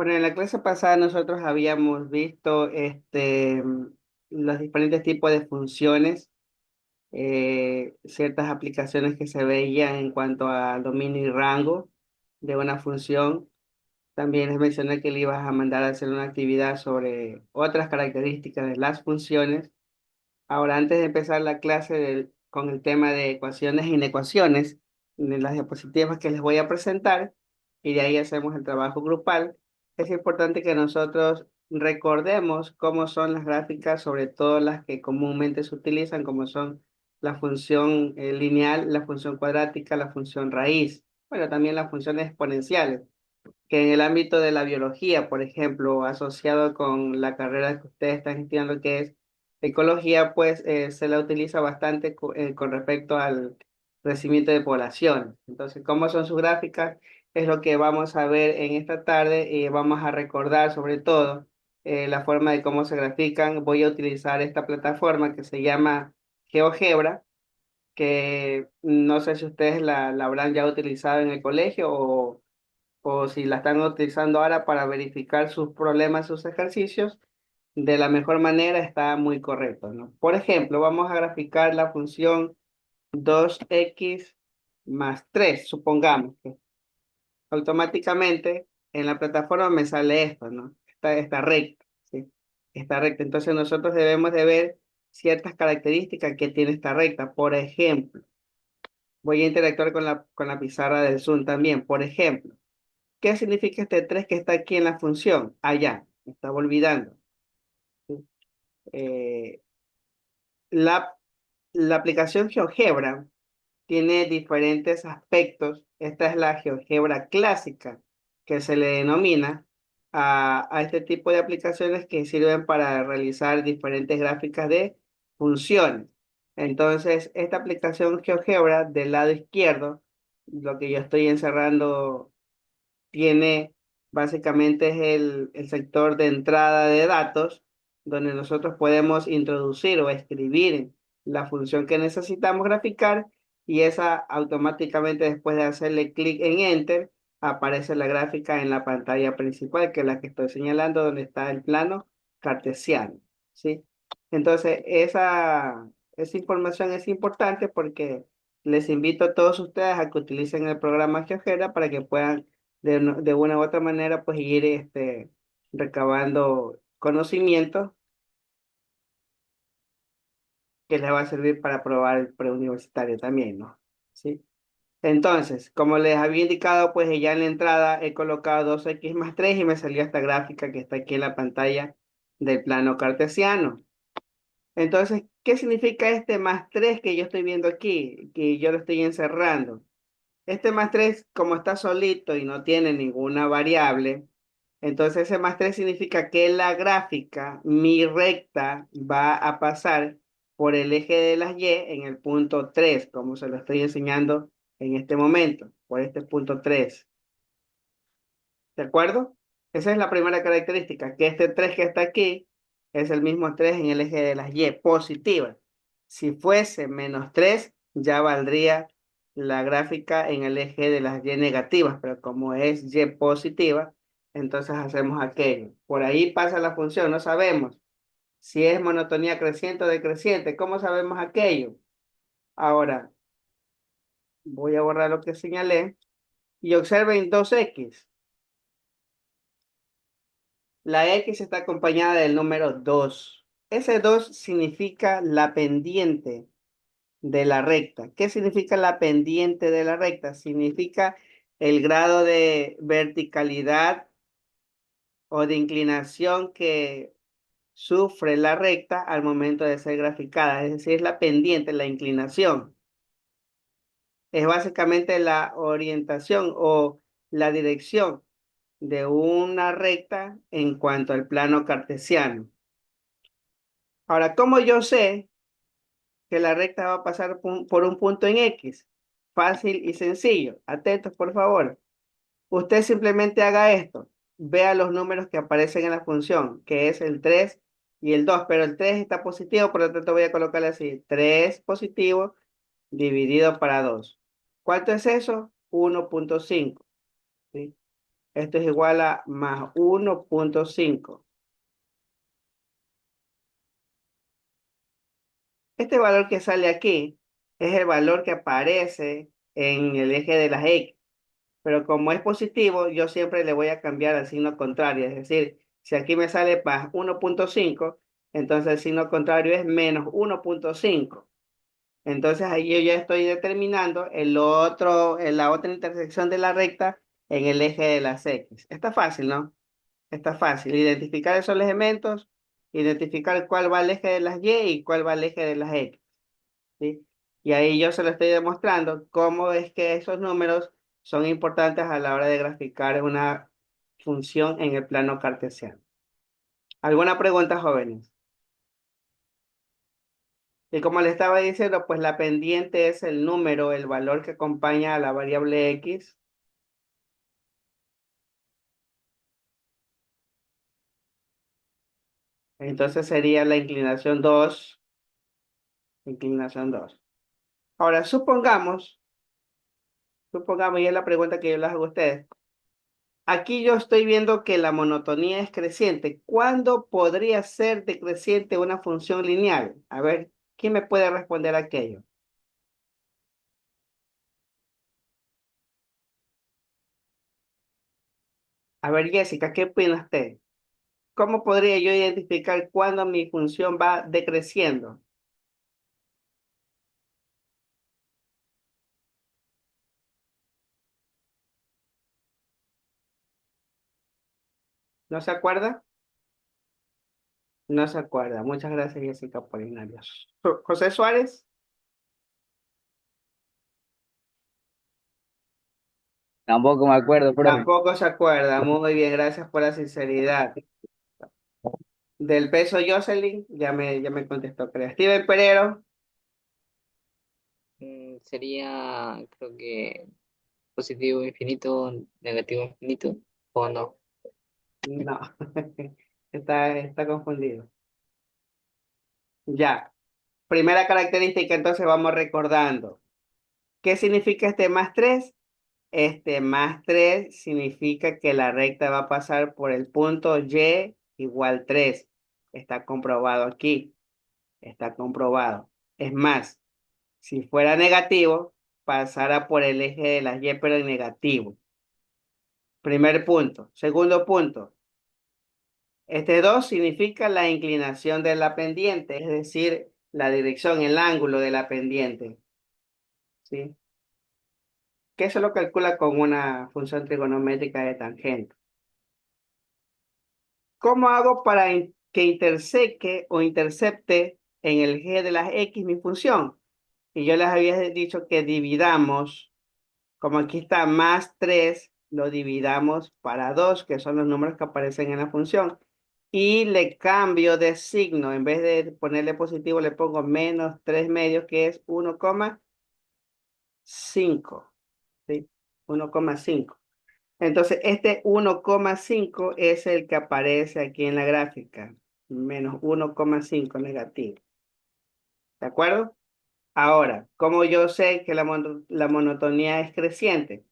Bueno, en la clase pasada nosotros habíamos visto los diferentes tipos de funciones, ciertas aplicaciones que se veían en cuanto a dominio y rango de una función. También les mencioné que le ibas a mandar a hacer una actividad sobre otras características de las funciones. Ahora, antes de empezar la clase con el tema de ecuaciones e inecuaciones, en las diapositivas que les voy a presentar, y de ahí hacemos el trabajo grupal, es importante que nosotros recordemos cómo son las gráficas, sobre todo las que comúnmente se utilizan, como son la función lineal, la función cuadrática, la función raíz, bueno, también las funciones exponenciales que en el ámbito de la biología, por ejemplo, asociado con la carrera que ustedes están estudiando, que es ecología, pues se la utiliza bastante con respecto al crecimiento de población. Entonces, ¿cómo son sus gráficas? Es lo que vamos a ver en esta tarde y vamos a recordar sobre todo la forma de cómo se grafican. Voy a utilizar esta plataforma que se llama GeoGebra, que no sé si ustedes la habrán ya utilizado en el colegio o si la están utilizando ahora para verificar sus problemas, sus ejercicios, de la mejor manera está muy correcto, ¿no? Por ejemplo, vamos a graficar la función 2x más 3, supongamos que automáticamente en la plataforma me sale esto, ¿no? Esta recta, ¿sí? Esta recta. Entonces nosotros debemos de ver ciertas características que tiene esta recta. Por ejemplo, voy a interactuar con la pizarra del Zoom también. Por ejemplo, ¿qué significa este 3 que está aquí en la función? Allá, me estaba olvidando. ¿Sí? Eh, la, la aplicación GeoGebra tiene diferentes aspectos. Esta es la GeoGebra clásica, que se le denomina a este tipo de aplicaciones que sirven para realizar diferentes gráficas de funciones. Entonces, esta aplicación GeoGebra del lado izquierdo, lo que yo estoy encerrando tiene básicamente es el sector de entrada de datos, donde nosotros podemos introducir o escribir la función que necesitamos graficar y esa automáticamente después de hacerle clic en Enter aparece la gráfica en la pantalla principal, que es la que estoy señalando, donde está el plano cartesiano, ¿sí? Entonces, esa información es importante porque les invito a todos ustedes a que utilicen el programa GeoGebra para que puedan de una u otra manera, pues ir recabando conocimientos que les va a servir para probar el preuniversitario también, ¿no? ¿Sí? Entonces, como les había indicado, pues ya en la entrada he colocado 2x más 3 y me salió esta gráfica que está aquí en la pantalla del plano cartesiano. Entonces, ¿qué significa este más 3 que yo estoy viendo aquí? Que yo lo estoy encerrando. Este más 3 como está solito y no tiene ninguna variable, entonces ese más 3 significa que la gráfica, mi recta, va a pasar por el eje de las Y en el punto 3 como se lo estoy enseñando en este momento, por este punto 3. ¿De acuerdo? Esa es la primera característica, que este 3 que está aquí es el mismo 3 en el eje de las Y positivas. Si fuese menos 3 ya valdría la gráfica en el eje de las Y negativas, pero como es Y positiva, entonces hacemos aquello. Por ahí pasa la función, no sabemos si es monotonía creciente o decreciente. ¿Cómo sabemos aquello? Ahora, voy a borrar lo que señalé y observen 2x. La X está acompañada del número 2. Ese 2 significa la pendiente de la recta. ¿Qué significa la pendiente de la recta? Significa el grado de verticalidad o de inclinación que sufre la recta al momento de ser graficada. Es decir, es la pendiente, la inclinación. Es básicamente la orientación o la dirección de una recta en cuanto al plano cartesiano. Ahora, ¿cómo yo sé que la recta va a pasar por un punto en X? Fácil y sencillo. Atentos, por favor. Usted simplemente haga esto. Vea los números que aparecen en la función, que es el 3 y el 2, pero el 3 está positivo, por lo tanto voy a colocarle así, 3 positivo dividido para 2. ¿Cuánto es eso? 1,5. ¿Sí? Esto es igual a más 1,5. Este valor que sale aquí es el valor que aparece en el eje de las X. Pero como es positivo, yo siempre le voy a cambiar al signo contrario. Es decir, si aquí me sale más 1,5, entonces el signo contrario es menos 1,5. Entonces ahí yo ya estoy determinando la otra intersección de la recta en el eje de las X. Está fácil, ¿no? Está fácil. Identificar esos elementos, identificar cuál va al eje de las Y y cuál va al eje de las X. ¿Sí? Y ahí yo se lo estoy demostrando cómo es que esos números son importantes a la hora de graficar una función en el plano cartesiano. ¿Alguna pregunta, jóvenes? Y como le estaba diciendo, pues la pendiente es el número, el valor que acompaña a la variable X. Entonces sería la inclinación 2, inclinación 2. Ahora, supongamos, y es la pregunta que yo les hago a ustedes. Aquí yo estoy viendo que la monotonía es creciente. ¿Cuándo podría ser decreciente una función lineal? A ver, ¿quién me puede responder aquello? A ver, Jessica, ¿qué opina usted? ¿Cómo podría yo identificar cuándo mi función va decreciendo? ¿No se acuerda? No se acuerda. Muchas gracias, Jessica Polinario. José Suárez, Tampoco me acuerdo, profe. tampoco se acuerda. Muy bien, gracias por la sinceridad. Del peso Jocelyn, ya me contestó, creo. Steven Perero, Sería, creo que positivo infinito, negativo infinito, o no. no, está confundido. Ya, primera característica, entonces vamos recordando. ¿Qué significa este más 3? Este más 3 significa que la recta va a pasar por el punto Y igual 3. Está comprobado aquí, está comprobado. Es más, si fuera negativo, pasara por el eje de las Y, pero en negativo. Primer punto. Segundo punto. Este 2 significa la inclinación de la pendiente, es decir, la dirección, el ángulo de la pendiente. ¿Sí? Que eso lo calcula con una función trigonométrica de tangente. ¿Cómo hago para que interseque o intercepte en el eje de las X mi función? Y yo les había dicho que dividamos, como aquí está más 3, lo dividamos para 2, que son los números que aparecen en la función. Y le cambio de signo, en vez de ponerle positivo, le pongo menos 3 medios, que es 1,5. ¿Sí? 1,5. Entonces, este 1,5 es el que aparece aquí en la gráfica, menos 1,5 negativo. ¿De acuerdo? Ahora, ¿cómo yo sé que la monotonía es creciente?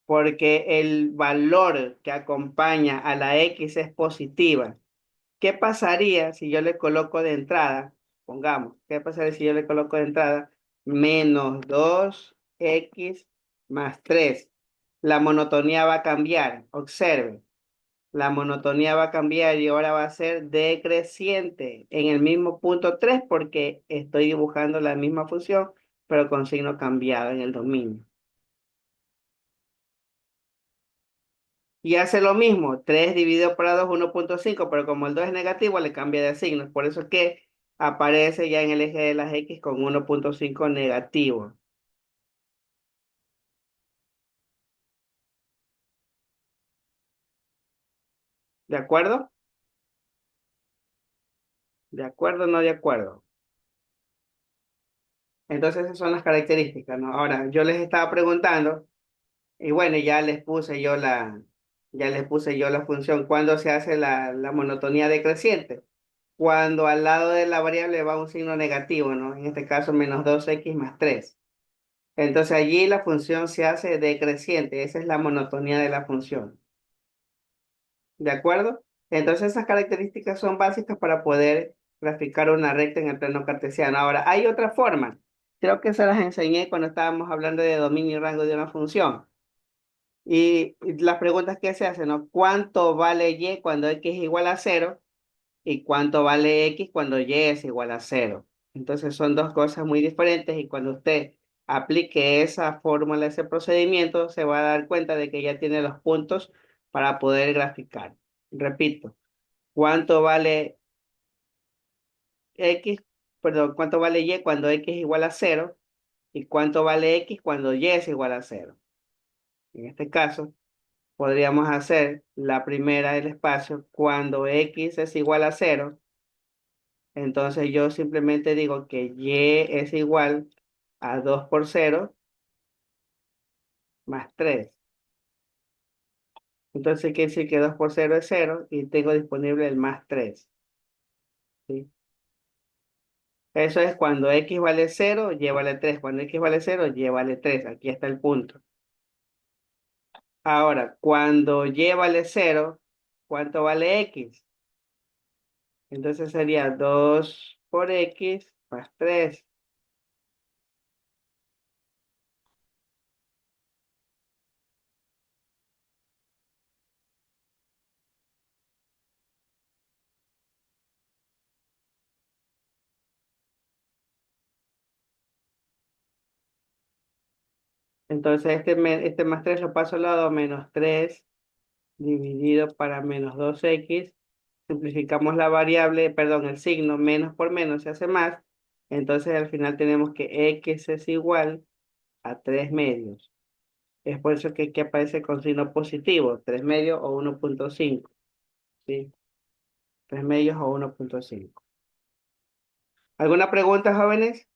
Porque el valor que acompaña a la X es positiva. ¿Qué pasaría si yo le coloco de entrada? Pongamos, ¿qué pasaría si yo le coloco de entrada menos 2X más 3? La monotonía va a cambiar. Observe, la monotonía va a cambiar y ahora va a ser decreciente en el mismo punto 3 porque estoy dibujando la misma función, pero con signo cambiado en el dominio. Y hace lo mismo, 3 dividido por 2, 1,5, pero como el 2 es negativo, le cambia de signo. Por eso es que aparece ya en el eje de las X con 1,5 negativo. ¿De acuerdo? ¿De acuerdo o no de acuerdo? Entonces esas son las características, ¿no? Ahora, yo les estaba preguntando, y bueno, ya les puse yo la función. ¿Cuándo se hace la monotonía decreciente? Cuando al lado de la variable va un signo negativo, ¿no? En este caso, menos 2X más 3. Entonces allí la función se hace decreciente, esa es la monotonía de la función. ¿De acuerdo? Entonces esas características son básicas para poder graficar una recta en el plano cartesiano. Ahora, hay otra forma. Creo que se las enseñé cuando estábamos hablando de dominio y rango de una función. Y las preguntas que se hacen, ¿no? ¿Cuánto vale y cuando x es igual a cero? ¿Y cuánto vale x cuando y es igual a cero? Entonces son dos cosas muy diferentes y cuando usted aplique esa fórmula, ese procedimiento, se va a dar cuenta de que ya tiene los puntos para poder graficar. Repito, ¿cuánto vale x, perdón, cuánto vale y cuando x es igual a cero? ¿Y cuánto vale x cuando y es igual a cero? En este caso, podríamos hacer la primera del espacio cuando x es igual a cero. Entonces yo simplemente digo que y es igual a 2 por cero más 3. Entonces quiere decir que 2 por cero es cero y tengo disponible el más 3. ¿Sí? Eso es cuando x vale cero, y vale 3. Cuando x vale cero, y vale 3. Aquí está el punto. Ahora, cuando y vale cero, ¿cuánto vale x? Entonces sería 2 por x más 3. Entonces este más 3 lo paso al lado, menos 3 dividido para menos 2x. Simplificamos la variable, perdón, el signo, menos por menos se hace más. Entonces al final tenemos que x es igual a 3 medios. Es por eso que aquí aparece con signo positivo, 3 medios o 1,5. ¿Sí? 3 medios o 1,5. ¿Alguna pregunta, jóvenes?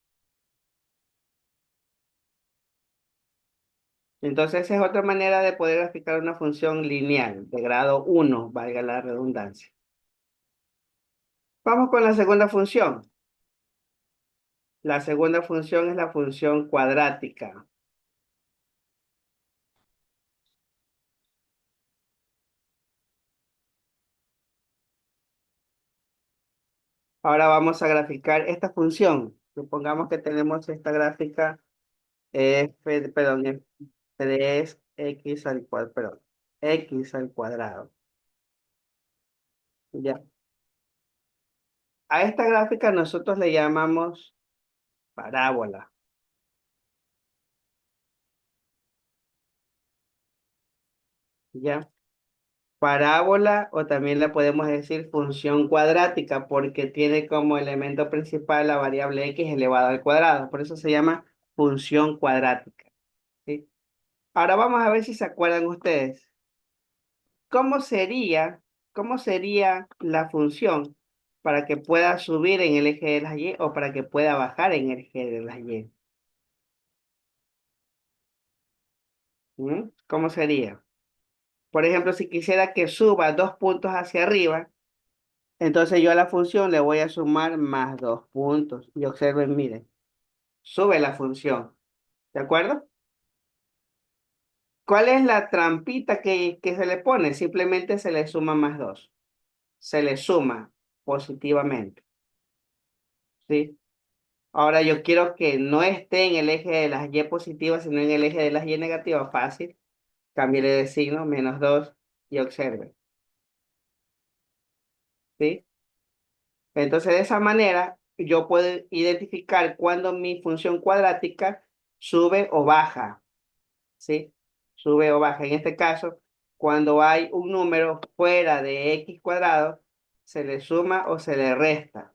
Entonces esa es otra manera de poder graficar una función lineal de grado 1, valga la redundancia. Vamos con la segunda función. La segunda función es la función cuadrática. Ahora vamos a graficar esta función. Supongamos que tenemos esta gráfica perdón, f 3x al cuadrado, perdón, x al cuadrado. Ya. A esta gráfica nosotros le llamamos parábola. ¿Ya? Parábola o también le podemos decir función cuadrática porque tiene como elemento principal la variable x elevado al cuadrado. Por eso se llama función cuadrática. ¿Sí? Ahora vamos a ver si se acuerdan ustedes. ¿Cómo sería, cómo sería la función para que pueda subir en el eje de las y o para que pueda bajar en el eje de las y? ¿Mm? ¿Cómo sería? Por ejemplo, si quisiera que suba 2 puntos hacia arriba, entonces yo a la función le voy a sumar más 2 puntos. Y observen, miren, sube la función. ¿De acuerdo? ¿Cuál es la trampita que se le pone? Simplemente se le suma más 2. Se le suma positivamente. ¿Sí? Ahora yo quiero que no esté en el eje de las y positivas, sino en el eje de las y negativas. Fácil. Cambiaré de signo, menos 2 y observe. ¿Sí? Entonces de esa manera yo puedo identificar cuando mi función cuadrática sube o baja. ¿Sí? Sube o baja. En este caso, cuando hay un número fuera de x cuadrado, se le suma o se le resta.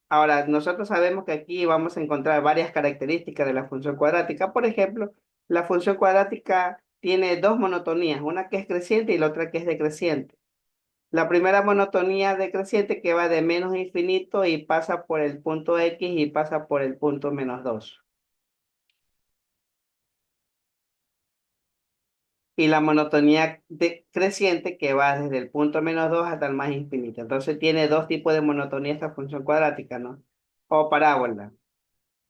Ahora, nosotros sabemos que aquí vamos a encontrar varias características de la función cuadrática. Por ejemplo, la función cuadrática tiene dos monotonías, una que es creciente y la otra que es decreciente. La primera monotonía decreciente que va de menos a infinito y pasa por el punto x y pasa por el punto menos 2. Y la monotonía decreciente que va desde el punto menos 2 hasta el más infinito. Entonces tiene dos tipos de monotonía esta función cuadrática, ¿no? O parábola.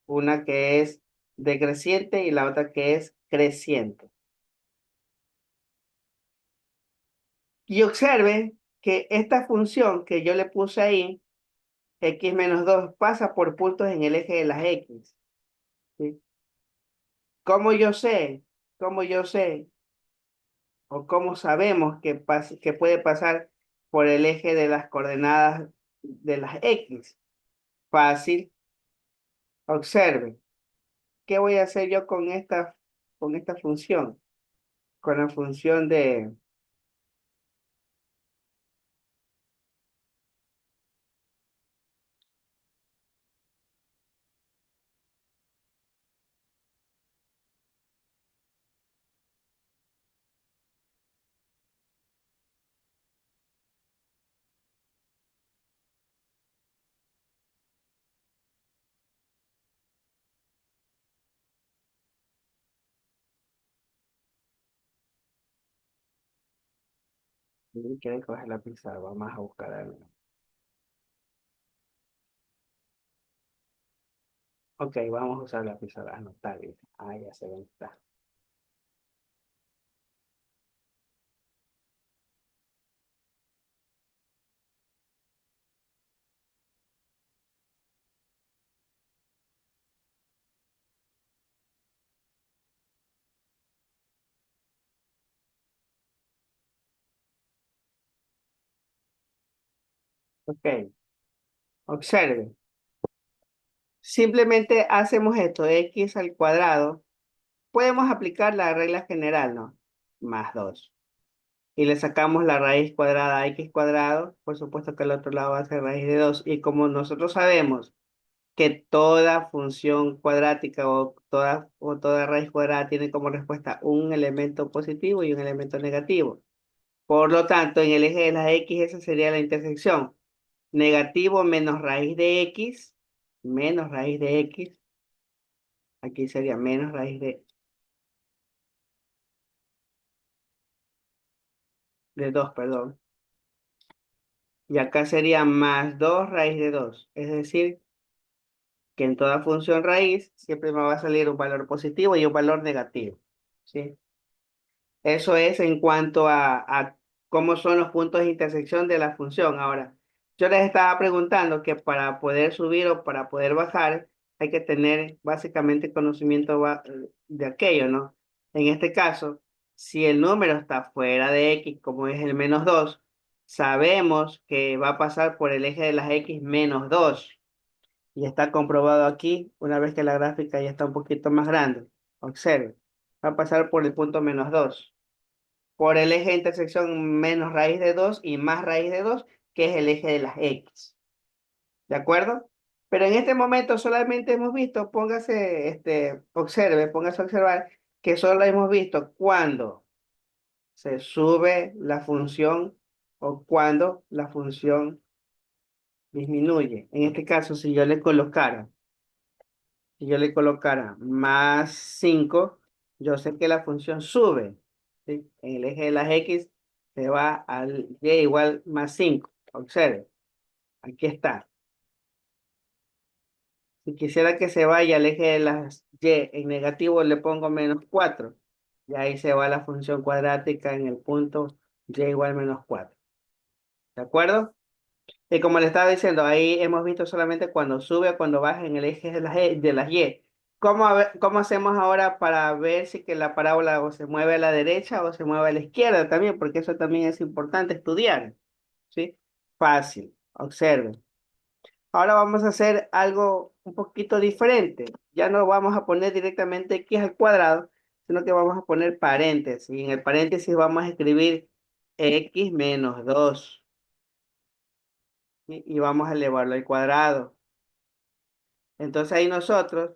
Una que es decreciente y la otra que es creciente. Y observe que esta función que yo le puse ahí, x menos 2 pasa por puntos en el eje de las x. ¿Sí? ¿Cómo yo sé? ¿Cómo yo sé? ¿O cómo sabemos que puede pasar por el eje de las coordenadas de las x? Fácil. Observe. ¿Qué voy a hacer yo con esta función? Con la función de... Quiero coger la pizarra, vamos a buscar algo. Ok, vamos a usar la pizarra, anotar. Ah, ya sé dónde está. Ok, observe. Simplemente hacemos esto, x al cuadrado. Podemos aplicar la regla general, ¿no? Más 2. Y le sacamos la raíz cuadrada a x cuadrado. Por supuesto que al otro lado va a ser raíz de 2. Y como nosotros sabemos que toda función cuadrática o toda raíz cuadrada tiene como respuesta un elemento positivo y un elemento negativo. Por lo tanto, en el eje de las x esa sería la intersección. Negativo menos raíz de x, aquí sería menos raíz de 2, perdón. Y acá sería más 2 raíz de 2. Es decir, que en toda función raíz siempre me va a salir un valor positivo y un valor negativo. ¿Sí? Eso es en cuanto a cómo son los puntos de intersección de la función. Ahora, yo les estaba preguntando que para poder subir o para poder bajar hay que tener básicamente conocimiento de aquello, ¿no? En este caso, si el número está fuera de x, como es el menos 2, sabemos que va a pasar por el eje de las x menos 2. Y está comprobado aquí, una vez que la gráfica ya está un poquito más grande. Observe, va a pasar por el punto menos 2 por el eje de intersección menos raíz de 2 y más raíz de 2 que es el eje de las X. ¿De acuerdo? Pero en este momento solamente hemos visto, observe, póngase a observar que solo hemos visto cuando se sube la función o cuando la función disminuye. En este caso, si yo le colocara más 5 yo sé que la función sube. ¿Sí? En el eje de las X se va al Y igual más 5. Observe, aquí está. Si quisiera que se vaya al eje de las Y en negativo, le pongo menos 4. Y ahí se va la función cuadrática en el punto Y igual menos 4. ¿De acuerdo? Y como le estaba diciendo, ahí hemos visto solamente cuando sube o cuando baja en el eje de las Y. ¿Cómo hacemos ahora para ver si que la parábola o se mueve a la derecha o se mueve a la izquierda también? Porque eso también es importante estudiar, ¿sí? Fácil, observen. Ahora vamos a hacer algo un poquito diferente. Ya no vamos a poner directamente x al cuadrado, sino que vamos a poner paréntesis. Y en el paréntesis vamos a escribir x menos 2. Y vamos a elevarlo al cuadrado. Entonces ahí nosotros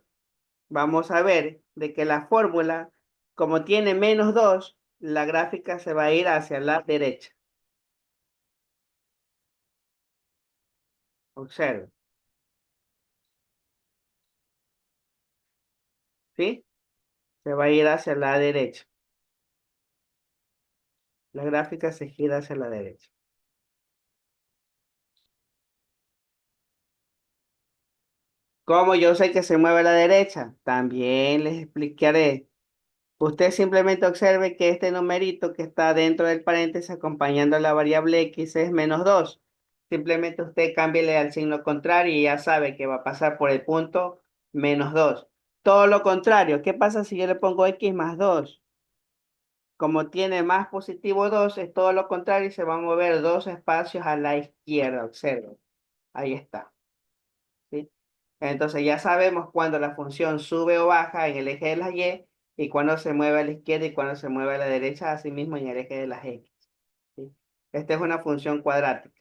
vamos a ver de que la fórmula, como tiene menos 2 la gráfica se va a ir hacia la derecha. Observe, ¿sí? Se va a ir hacia la derecha. La gráfica se gira hacia la derecha. ¿Cómo yo sé que se mueve a la derecha? También les explicaré. Usted simplemente observe que este numerito que está dentro del paréntesis acompañando a la variable x es -2. Simplemente usted cámbiele al signo contrario y ya sabe que va a pasar por el punto -2. Todo lo contrario, ¿qué pasa si yo le pongo x más 2? Como tiene más positivo 2, es todo lo contrario y se van a mover dos espacios a la izquierda. Observen. Ahí está. ¿Sí? Entonces ya sabemos cuando la función sube o baja en el eje de las y cuando se mueve a la izquierda y cuando se mueve a la derecha, asimismo en el eje de las x. ¿Sí? Esta es una función cuadrática.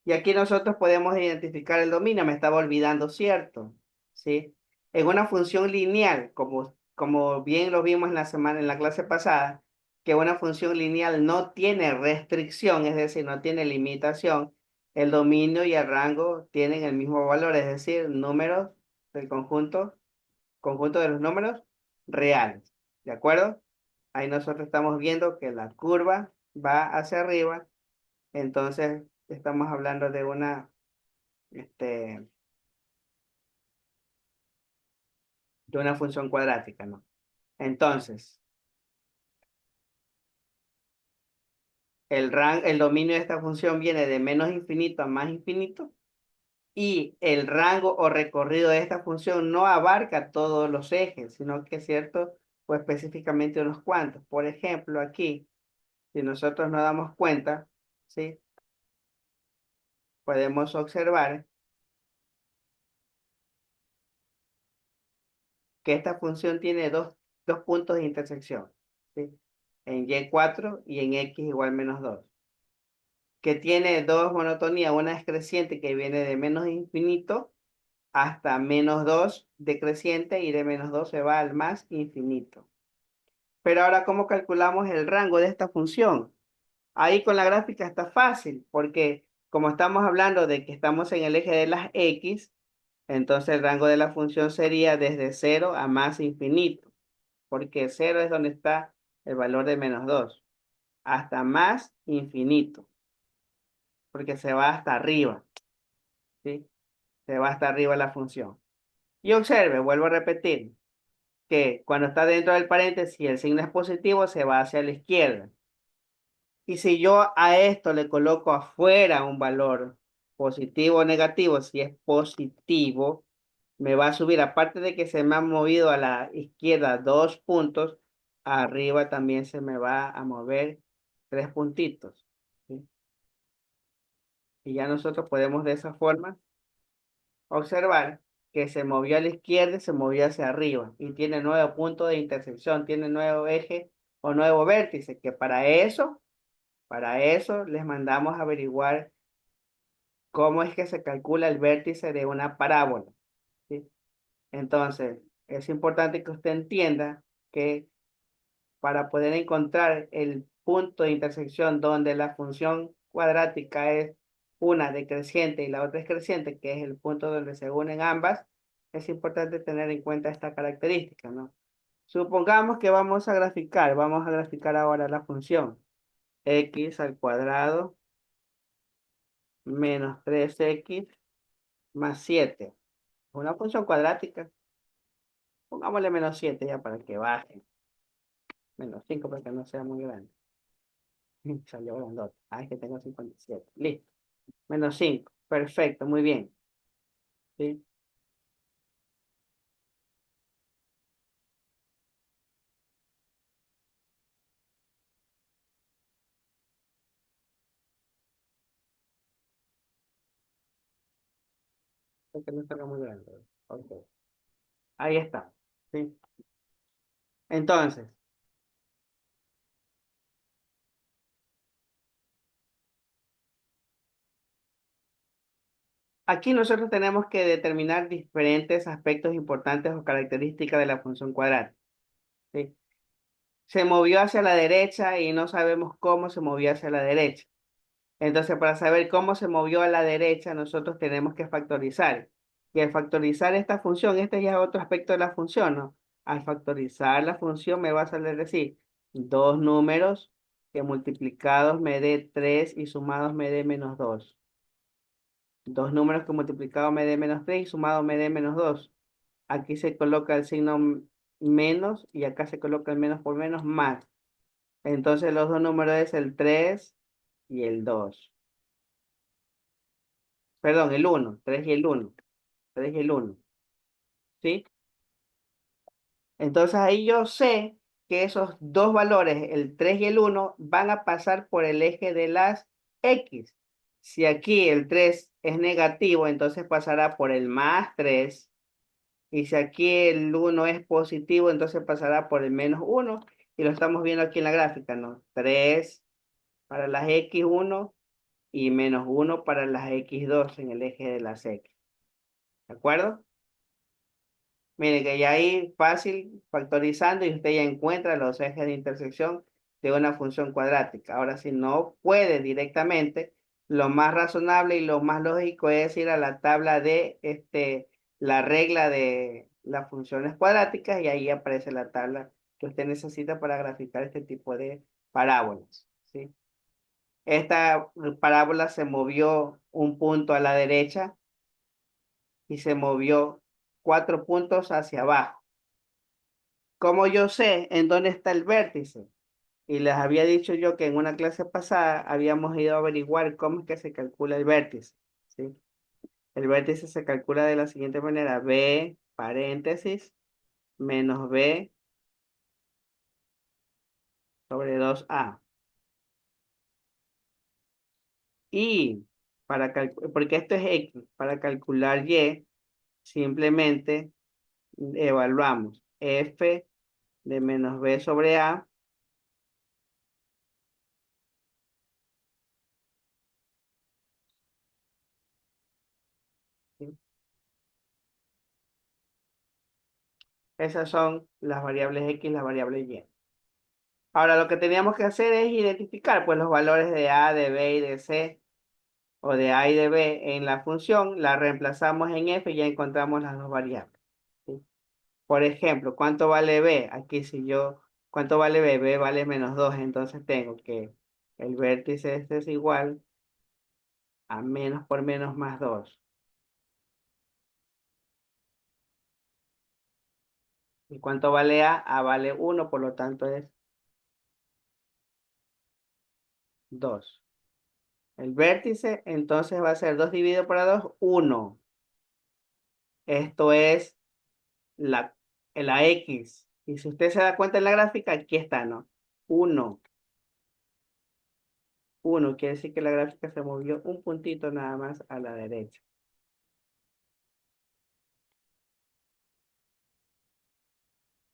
Y aquí nosotros podemos identificar el dominio, me estaba olvidando, ¿cierto? ¿Sí? En una función lineal, como bien lo vimos en la clase pasada, que una función lineal no tiene restricción, es decir, no tiene limitación, el dominio y el rango tienen el mismo valor, es decir, números del conjunto de los números reales. ¿De acuerdo? Ahí nosotros estamos viendo que la curva va hacia arriba, entonces estamos hablando de este, de una función cuadrática, ¿no? Entonces, el dominio de esta función viene de menos infinito a más infinito y el rango o recorrido de esta función no abarca todos los ejes, sino que es cierto, pues específicamente unos cuantos. Por ejemplo, aquí, si nosotros nos damos cuenta, ¿sí? Podemos observar que esta función tiene dos puntos de intersección, ¿sí? En y4 y en x igual -2. Que tiene dos monotonías, una es creciente que viene de menos infinito hasta -2 decreciente y de -2 se va al más infinito. Pero ahora, ¿cómo calculamos el rango de esta función? Ahí con la gráfica está fácil, porque como estamos hablando de que estamos en el eje de las x, entonces el rango de la función sería desde 0 a más infinito, porque 0 es donde está el valor de -2, hasta más infinito, porque se va hasta arriba, ¿sí? Se va hasta arriba la función. Y observe, vuelvo a repetir, que cuando está dentro del paréntesis y el signo es positivo, se va hacia la izquierda. Y si yo a esto le coloco afuera un valor positivo o negativo, si es positivo, me va a subir, aparte de que se me ha movido a la izquierda 2 puntos, arriba también se me va a mover 3 puntitos. ¿Sí? Y ya nosotros podemos de esa forma observar que se movió a la izquierda y se movió hacia arriba y tiene nuevo punto de intersección, tiene nuevo eje o nuevo vértice, que para eso les mandamos a averiguar cómo es que se calcula el vértice de una parábola, ¿sí? Entonces, es importante que usted entienda que para poder encontrar el punto de intersección donde la función cuadrática es una decreciente y la otra es creciente, que es el punto donde se unen ambas, es importante tener en cuenta esta característica, ¿no? Supongamos que vamos a graficar ahora la función x al cuadrado menos 3x más 7. Una función cuadrática. Pongámosle -7 ya para que baje. -5 para que no sea muy grande. Salió grandote. Ah, es que tengo 57. Listo. -5. Perfecto, muy bien. ¿Sí? Porque no salga muy grande. Ok. Ahí está. ¿Sí? Entonces, aquí nosotros tenemos que determinar diferentes aspectos importantes o características de la función cuadrada. ¿Sí? Se movió hacia la derecha y no sabemos cómo se movió hacia la derecha. Entonces, para saber cómo se movió a la derecha, nosotros tenemos que factorizar. Y al factorizar esta función, este ya es otro aspecto de la función, ¿no? Al factorizar la función me va a salir decir dos números que multiplicados me dé 3 y sumados me dé -2. Dos números que multiplicados me dé -3 y sumados me dé -2. Aquí se coloca el signo menos, y acá se coloca el menos por menos, más. Entonces los dos números es el 3 y el 2. Perdón, el uno, 3 y el uno, 3 y el uno, ¿sí? Entonces ahí yo sé que esos dos valores, el 3 y el uno, van a pasar por el eje de las X. Si aquí el 3 es negativo, entonces pasará por el más 3. Y si aquí el uno es positivo, entonces pasará por el menos uno. Y lo estamos viendo aquí en la gráfica, ¿no? 3 para las X1 y menos uno para las X2 en el eje de las X. ¿De acuerdo? Mire que ya ahí fácil factorizando y usted ya encuentra los ejes de intersección de una función cuadrática. Ahora, si no puede directamente, lo más razonable y lo más lógico es ir a la tabla de la regla de las funciones cuadráticas y ahí aparece la tabla que usted necesita para graficar este tipo de parábolas, ¿sí? Esta parábola se movió un punto a la derecha y se movió 4 puntos hacia abajo. Como yo sé en dónde está el vértice, y les había dicho yo que en una clase pasada habíamos ido a averiguar cómo es que se calcula el vértice, ¿sí? El vértice se calcula de la siguiente manera: B, paréntesis, menos B sobre 2A. Y porque esto es X, para calcular Y, simplemente evaluamos F de menos B sobre A. ¿Sí? Esas son las variables X y las variables Y. Ahora lo que teníamos que hacer es identificar pues los valores de A, de B y de C, o de A y de B en la función, la reemplazamos en F y ya encontramos las dos variables, ¿sí? Por ejemplo, ¿cuánto vale B? Aquí si yo, ¿cuánto vale B? B vale menos 2, entonces tengo que el vértice este es igual a menos por menos más 2. ¿Y cuánto vale A? A vale 1, por lo tanto es 2. El vértice entonces va a ser 2 dividido por 2, 1. Esto es la, la X. Y si usted se da cuenta en la gráfica, aquí está, ¿no? Uno, uno, quiere decir que la gráfica se movió un puntito nada más a la derecha.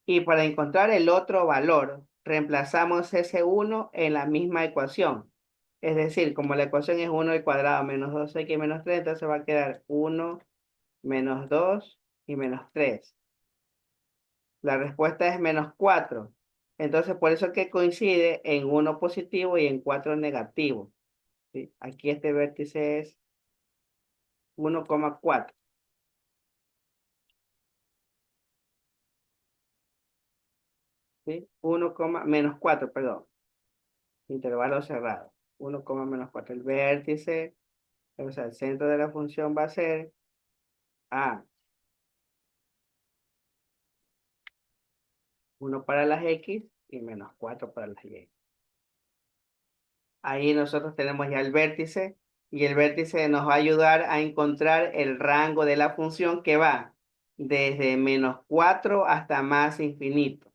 Y para encontrar el otro valor, reemplazamos ese uno en la misma ecuación. Es decir, como la ecuación es 1 al cuadrado menos 2x menos 3, entonces va a quedar 1 menos 2 y menos 3. La respuesta es menos 4. Entonces, por eso es que coincide en uno positivo y en 4 negativo. ¿Sí? Aquí este vértice es 1,4. ¿Sí? Menos 4, perdón. Intervalo cerrado. 1, menos 4. El vértice, o sea, el centro de la función va a ser A. 1 para las X y menos 4 para las Y. Ahí nosotros tenemos ya el vértice y el vértice nos va a ayudar a encontrar el rango de la función que va desde menos 4 hasta más infinito.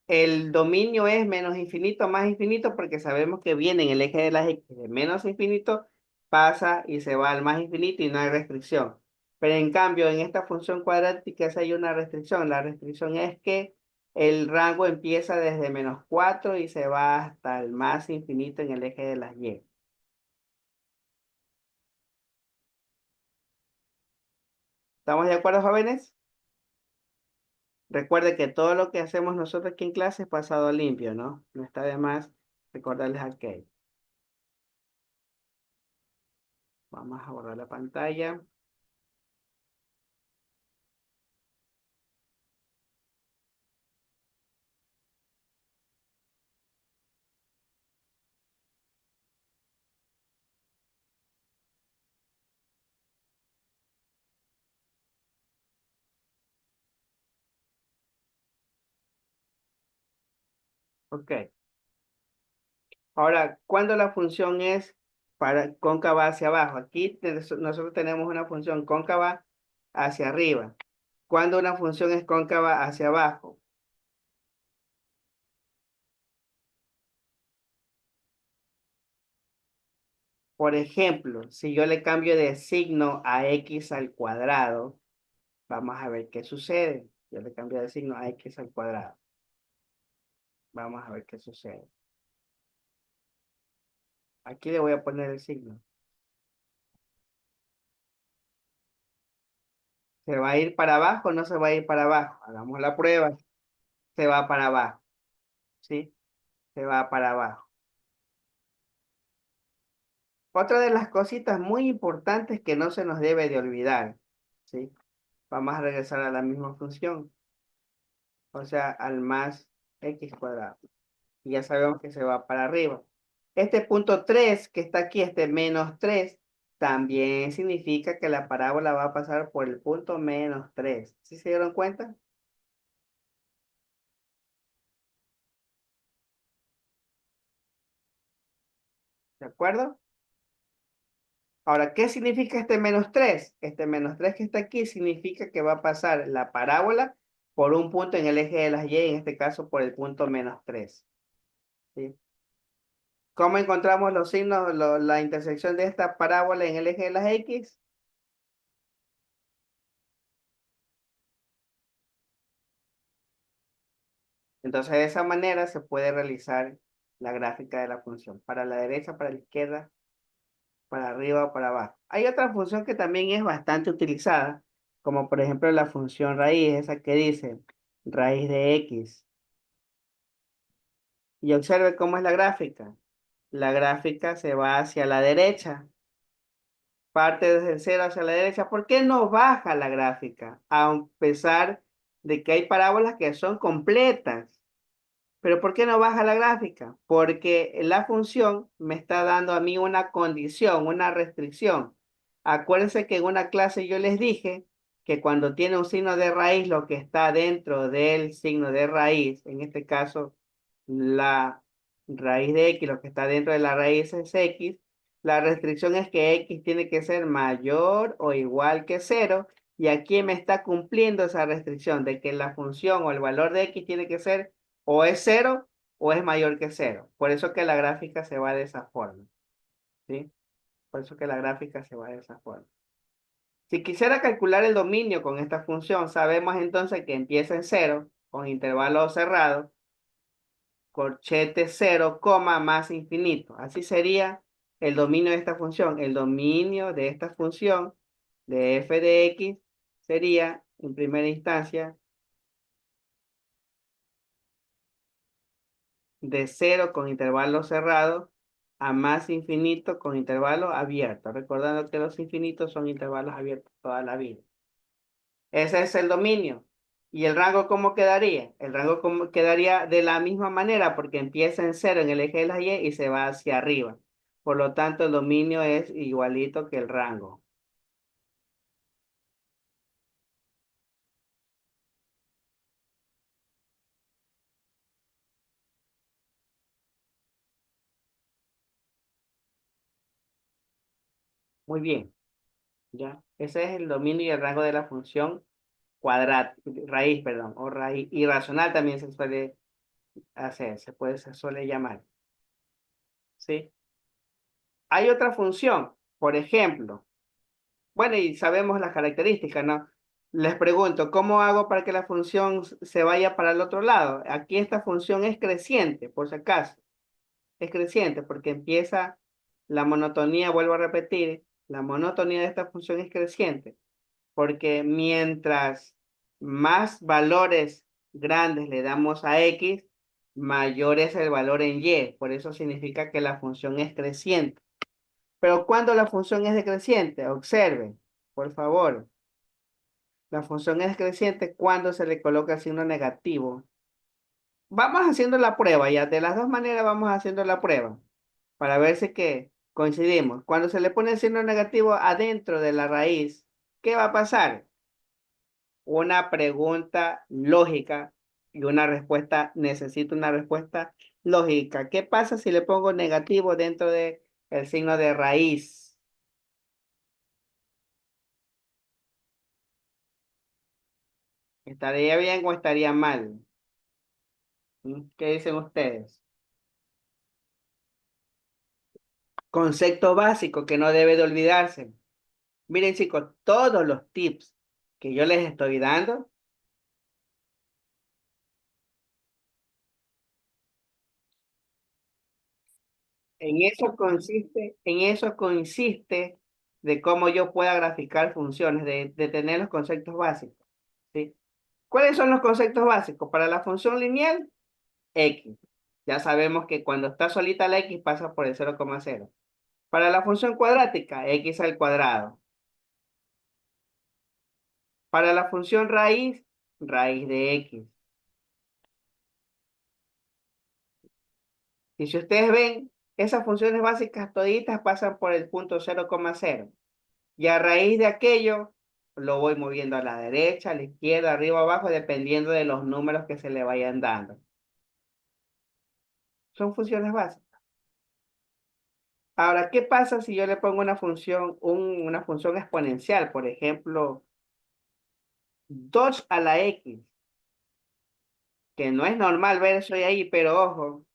El dominio es menos infinito más infinito porque sabemos que viene en el eje de las X de menos infinito, pasa y se va al más infinito y no hay restricción. Pero en cambio, en esta función cuadrática sí hay una restricción. La restricción es que el rango empieza desde menos 4 y se va hasta el más infinito en el eje de las Y. ¿Estamos de acuerdo, jóvenes? Recuerde que todo lo que hacemos nosotros aquí en clase es pasado limpio, ¿no? No está de más recordarles aquello. Vamos a borrar la pantalla. Ok. Ahora, ¿cuándo la función es para cóncava hacia abajo? Aquí nosotros tenemos una función cóncava hacia arriba. ¿Cuándo una función es cóncava hacia abajo? Por ejemplo, si yo le cambio de signo a x al cuadrado, vamos a ver qué sucede. Yo le cambio de signo a x al cuadrado. Vamos a ver qué sucede. Aquí le voy a poner el signo. ¿Se va a ir para abajo o no se va a ir para abajo? Hagamos la prueba. Se va para abajo, ¿sí? Se va para abajo. Otra de las cositas muy importantes que no se nos debe de olvidar, ¿sí? Vamos a regresar a la misma función, o sea, al más x cuadrado. Y ya sabemos que se va para arriba. Este punto 3 que está aquí, este menos 3 también significa que la parábola va a pasar por el punto menos 3. ¿Sí se dieron cuenta? ¿De acuerdo? Ahora, ¿qué significa este menos 3? Este menos 3 que está aquí significa que va a pasar la parábola por un punto en el eje de las y, en este caso por el punto menos 3. ¿Sí? ¿Cómo encontramos los signos, la intersección de esta parábola en el eje de las x? Entonces, de esa manera se puede realizar la gráfica de la función. Para la derecha, para la izquierda, para arriba o para abajo. Hay otra función que también es bastante utilizada, como por ejemplo la función raíz, esa que dice raíz de x. Y observe cómo es la gráfica. La gráfica se va hacia la derecha, parte desde el cero hacia la derecha. ¿Por qué no baja la gráfica? A pesar de que hay parábolas que son completas. Pero ¿por qué no baja la gráfica? Porque la función me está dando a mí una condición, una restricción. Acuérdense que en una clase yo les dije que cuando tiene un signo de raíz, lo que está dentro del signo de raíz, en este caso la raíz de x, lo que está dentro de la raíz es x, la restricción es que x tiene que ser mayor o igual que cero, y aquí me está cumpliendo esa restricción de que la función o el valor de x tiene que ser o es cero o es mayor que cero. Por eso que la gráfica se va de esa forma, ¿sí? Por eso que la gráfica se va de esa forma. Si quisiera calcular el dominio con esta función, sabemos entonces que empieza en cero, con intervalo cerrado, corchete cero, coma, más infinito. Así sería el dominio de esta función. El dominio de esta función de f de x sería, en primera instancia, de cero con intervalo cerrado a más infinito con intervalo abierto, recordando que los infinitos son intervalos abiertos toda la vida. Ese es el dominio. ¿Y el rango cómo quedaría? El rango quedaría de la misma manera porque empieza en cero en el eje de la y se va hacia arriba. Por lo tanto, el dominio es igualito que el rango. Muy bien, ¿ya? Ese es el dominio y el rango de la función raíz, perdón, o raíz irracional también se suele hacer, se suele llamar, ¿sí? Hay otra función, por ejemplo, bueno, y sabemos las características, ¿no? Les pregunto, ¿cómo hago para que la función se vaya para el otro lado? Aquí esta función es creciente, por si acaso. Es creciente porque empieza la monotonía, vuelvo a repetir, la monotonía de esta función es creciente, porque mientras más valores grandes le damos a x, mayor es el valor en y. Por eso significa que la función es creciente. Pero cuando la función es decreciente, observen, por favor, la función es creciente cuando se le coloca el signo negativo. Vamos haciendo la prueba ya, de las dos maneras vamos haciendo la prueba para ver si que coincidimos. Cuando se le pone el signo negativo adentro de la raíz, ¿qué va a pasar? Una pregunta lógica. y una respuesta, necesito una respuesta lógica. ¿Qué pasa si le pongo negativo dentro de el signo de raíz? ¿Estaría bien o estaría mal? ¿Mm? ¿Qué dicen ustedes? Concepto básico que no debe de olvidarse. Miren, chicos, todos los tips que yo les estoy dando, en eso consiste de cómo yo pueda graficar funciones, de tener los conceptos básicos, ¿sí? ¿Cuáles son los conceptos básicos? Para la función lineal, x. Ya sabemos que cuando está solita la x pasa por el 0,0. Para la función cuadrática, x al cuadrado. Para la función raíz, raíz de x. Y si ustedes ven, esas funciones básicas toditas pasan por el punto 0,0. Y a raíz de aquello, lo voy moviendo a la derecha, a la izquierda, arriba, abajo, dependiendo de los números que se le vayan dando. Son funciones básicas. Ahora, ¿qué pasa si yo le pongo una función exponencial? Por ejemplo, 2 a la x, que no es normal ver eso ahí, pero ojo,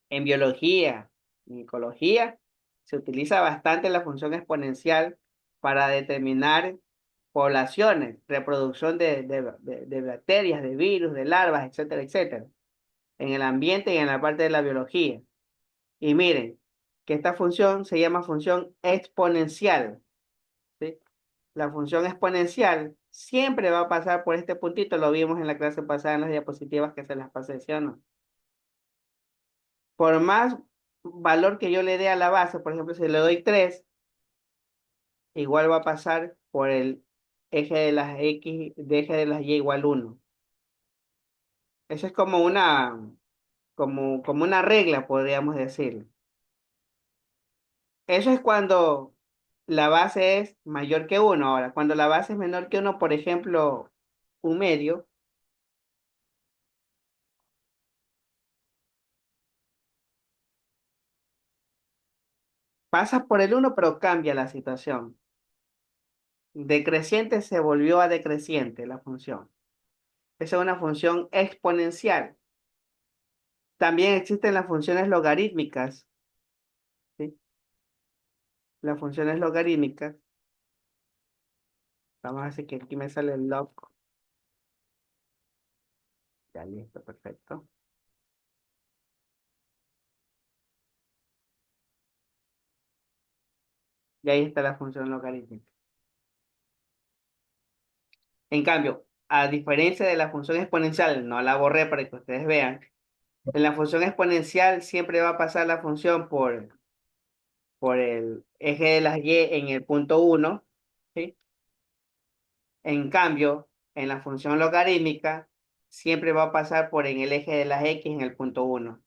en biología, en ecología, se utiliza bastante la función exponencial para determinar poblaciones, reproducción de bacterias, de virus, de larvas, etcétera, etcétera, en el ambiente y en la parte de la biología. Y miren, que esta función se llama función exponencial, ¿sí? La función exponencial siempre va a pasar por este puntito, lo vimos en la clase pasada en las diapositivas que se las pasé, ¿sí o no? Por más valor que yo le dé a la base, por ejemplo, si le doy 3, igual va a pasar por el eje de las X, de eje de las Y igual 1. Eso es como una regla, podríamos decir. Eso es cuando la base es mayor que 1. Ahora, cuando la base es menor que 1, por ejemplo, un medio, pasa por el 1, pero cambia la situación. Decreciente se volvió a decreciente la función. Esa es una función exponencial. También existen las funciones logarítmicas, ¿sí? Las funciones logarítmicas, vamos a decir que aquí me sale el log, ya listo, perfecto. Y ahí está la función logarítmica. En cambio, a diferencia de la función exponencial, no la borré para que ustedes vean, en la función exponencial siempre va a pasar la función por el eje de las y en el punto 1, ¿sí? En cambio, en la función logarítmica siempre va a pasar por en el eje de las x en el punto 1.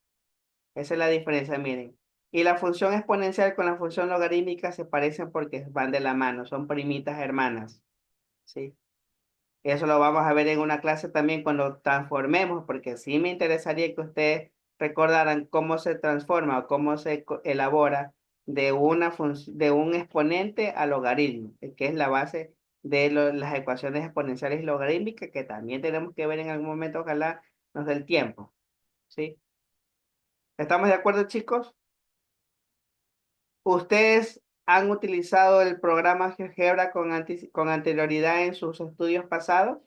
Esa es la diferencia, miren. Y la función exponencial con la función logarítmica se parecen porque van de la mano, son primitas hermanas, ¿sí? Eso lo vamos a ver en una clase también cuando transformemos, porque sí me interesaría que ustedes recordaran cómo se transforma o cómo se elabora de un exponente a logaritmo, que es la base de las ecuaciones exponenciales y logarítmicas, que también tenemos que ver en algún momento, ojalá nos dé el tiempo, ¿sí? ¿Estamos de acuerdo, chicos? ¿Ustedes han utilizado el programa GeoGebra con anterioridad en sus estudios pasados?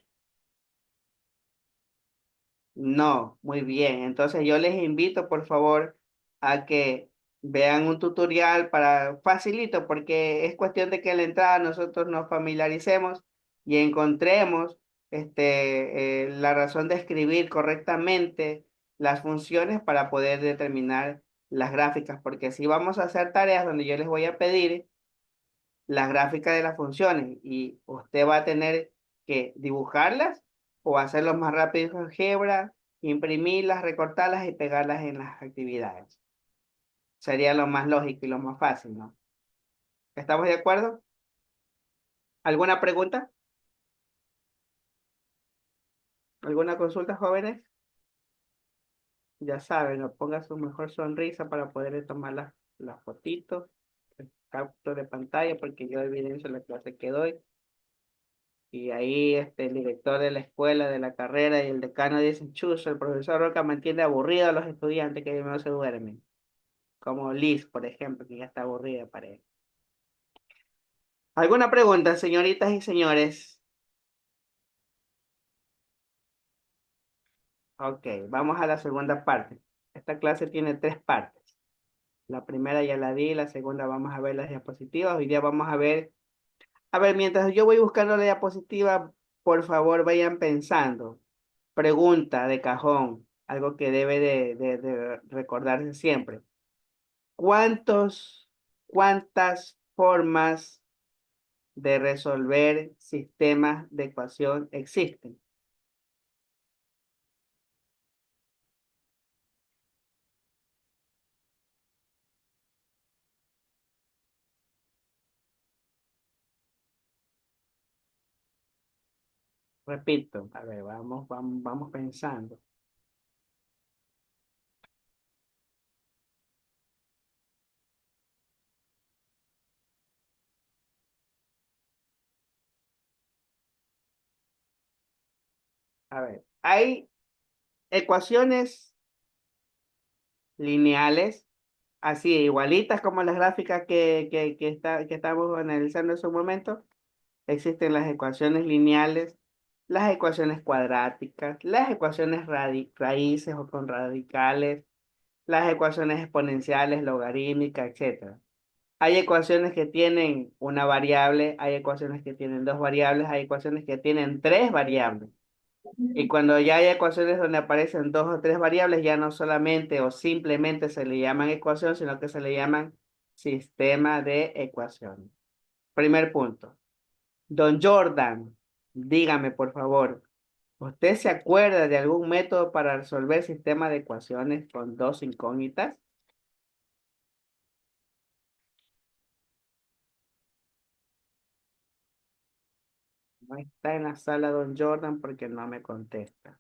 No, muy bien. Entonces yo les invito, por favor, a que vean un tutorial para facilito, porque es cuestión de que a la entrada nosotros nos familiaricemos y encontremos la razón de escribir correctamente las funciones para poder determinar las gráficas, porque si vamos a hacer tareas donde yo les voy a pedir las gráficas de las funciones y usted va a tener que dibujarlas o hacerlo más rápido con Gebra, imprimirlas, recortarlas y pegarlas en las actividades. Sería lo más lógico y lo más fácil, ¿no? ¿Estamos de acuerdo? ¿Alguna pregunta? ¿Alguna consulta, jóvenes? Ya saben, no ponga su mejor sonrisa para poder tomar las fotitos, el captura de pantalla, porque yo evidencio la clase que doy. Y ahí el director de la escuela, de la carrera y el decano dicen, chuzo, el profesor Roca mantiene aburrido a los estudiantes que no se duermen. Como Liz, por ejemplo, que ya está aburrida para él. ¿Alguna pregunta, señoritas y señores? Ok, vamos a la segunda parte. Esta clase tiene tres partes. La primera ya la di, la segunda vamos a ver las diapositivas. Hoy día vamos a ver, mientras yo voy buscando la diapositiva, por favor vayan pensando. Pregunta de cajón, algo que debe de recordarse siempre. ¿Cuántos, cuántas formas de resolver sistemas de ecuación existen? Repito, a ver, vamos pensando. A ver, hay ecuaciones lineales, así, igualitas como las gráficas que estamos analizando en su momento. Existen las ecuaciones lineales, las ecuaciones cuadráticas, las ecuaciones raíces o con radicales, las ecuaciones exponenciales, logarítmicas, etcétera. Hay ecuaciones que tienen una variable, hay ecuaciones que tienen dos variables, hay ecuaciones que tienen tres variables. Y cuando ya hay ecuaciones donde aparecen dos o tres variables, ya no solamente o simplemente se le llaman ecuación, sino que se le llaman sistema de ecuaciones. Primer punto. Don Jordan, dígame por favor, ¿usted se acuerda de algún método para resolver sistema de ecuaciones con dos incógnitas? No está en la sala Don Jordan porque no me contesta.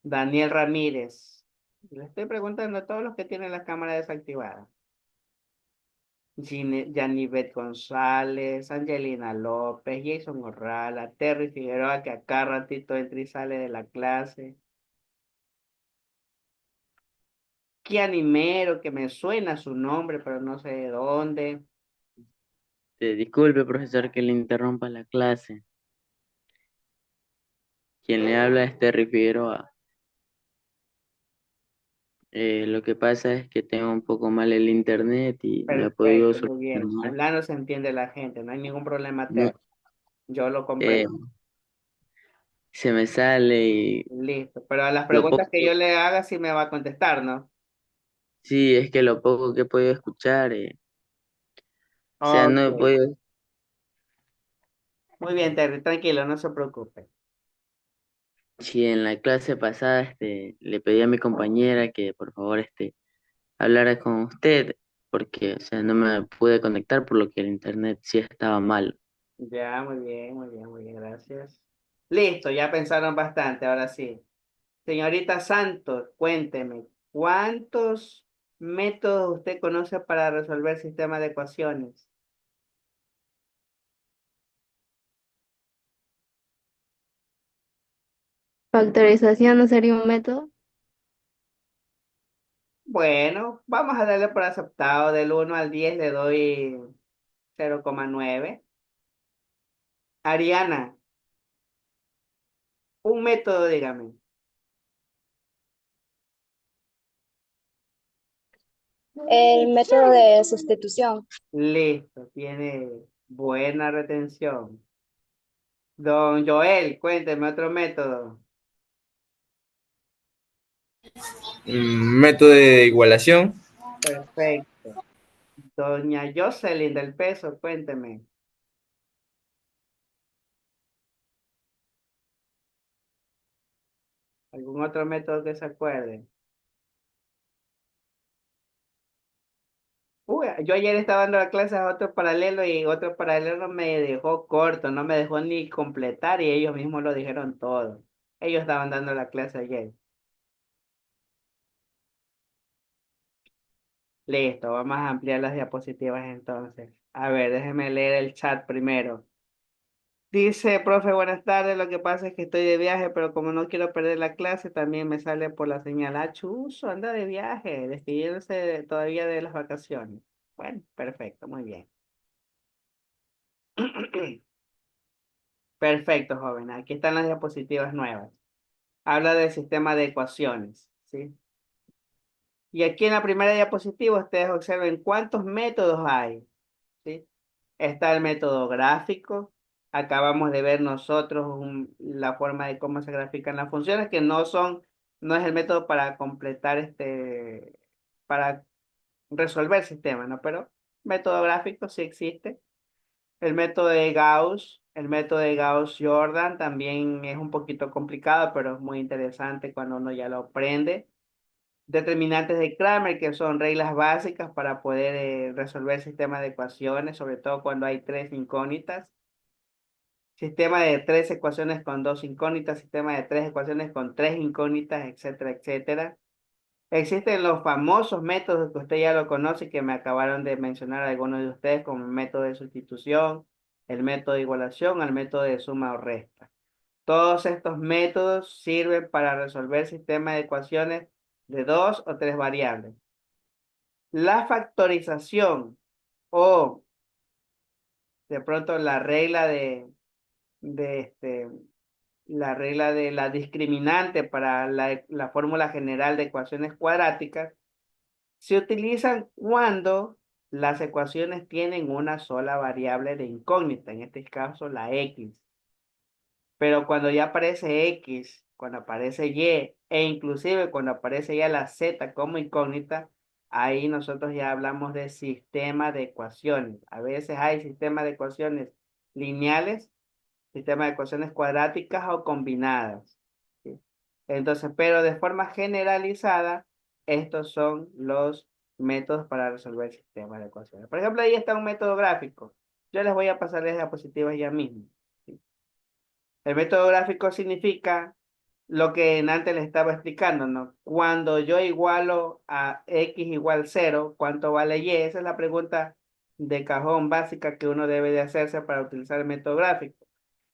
Daniel Ramírez. Le estoy preguntando a todos los que tienen la cámara desactivada. Yanivet González, Angelina López, Jason Orrala, Terry Figueroa, que acá ratito entra y sale de la clase. Kianimero, que me suena su nombre, pero no sé de dónde. Disculpe, profesor, que le interrumpa la clase. Quien le habla es Terry Figueroa. Lo que pasa es que tengo un poco mal el internet y no he podido Perfecto, muy bien. solucionar. Hablando se entiende la gente, no hay ningún problema, No, Terry. Yo lo eh, comprendo. se me sale y Listo. Pero a las lo preguntas que poco, yo le haga sí me va a contestar, ¿no? sí, es que lo poco que he podido escuchar, o sea, no he Ok. podido, Muy bien, Terry, tranquilo, no se preocupe. si en la clase pasada, le pedí a mi compañera que por favor, hablara con usted, porque, o sea, no me pude conectar por lo que el internet sí estaba mal. Ya, muy bien, muy bien, muy bien, gracias. Listo, ya pensaron bastante, ahora sí. Señorita Santos, cuénteme, ¿cuántos métodos usted conoce para resolver sistemas de ecuaciones? Factorización no sería un método. Bueno, vamos a darle por aceptado. Del 1 al 10 le doy 0,9. Ariana, un método, dígame. El método de sustitución. Listo, tiene buena retención. Don Joel, cuénteme otro método. Método de igualación. Perfecto. Doña Jocelyn del Peso, cuénteme. ¿Algún otro método que se acuerde? Uy, yo ayer estaba dando la clase a otro paralelo y otro paralelo me dejó corto, no me dejó ni completar y ellos mismos lo dijeron todo. Ellos estaban dando la clase ayer. Listo, vamos a ampliar las diapositivas entonces. A ver, déjeme leer el chat primero. Dice, profe, buenas tardes. Lo que pasa es que estoy de viaje, pero como no quiero perder la clase, también me sale por la señal. Ah, chuzo, anda de viaje, despidiéndose todavía de las vacaciones. Bueno, perfecto, muy bien. Perfecto, joven. Aquí están las diapositivas nuevas. Habla del sistema de ecuaciones, ¿sí? Y aquí en la primera diapositiva ustedes observen cuántos métodos hay, ¿sí? Está el método gráfico. Acabamos de ver nosotros la forma de cómo se grafican las funciones, que no es el método para completar para resolver sistemas, ¿no? Pero método gráfico sí existe. El método de Gauss-Jordan también es un poquito complicado, pero es muy interesante cuando uno ya lo aprende. Determinantes de Kramer, que son reglas básicas para poder resolver sistemas de ecuaciones, sobre todo cuando hay tres incógnitas. Sistema de tres ecuaciones con dos incógnitas, sistema de tres ecuaciones con tres incógnitas, etcétera, etcétera. Existen los famosos métodos que usted ya lo conoce, que me acabaron de mencionar algunos de ustedes, como el método de sustitución, el método de igualación, el método de suma o resta. Todos estos métodos sirven para resolver sistemas de ecuaciones de dos o tres variables. La factorización o de pronto de la regla de la discriminante para la fórmula general de ecuaciones cuadráticas se utilizan cuando las ecuaciones tienen una sola variable de incógnita, en este caso la x. Pero cuando ya aparece x, cuando aparece y e inclusive cuando aparece ya la z como incógnita, ahí nosotros ya hablamos de sistema de ecuaciones. A veces hay sistemas de ecuaciones lineales, sistemas de ecuaciones cuadráticas o combinadas, ¿sí? Entonces, pero de forma generalizada, estos son los métodos para resolver sistemas de ecuaciones. Por ejemplo, ahí está un método gráfico. Yo les voy a pasar las diapositivas ya mismo, ¿sí? El método gráfico significa lo que antes les estaba explicando, ¿no? Cuando yo igualo a x igual cero, ¿cuánto vale y? Esa es la pregunta de cajón básica que uno debe de hacerse para utilizar el método gráfico.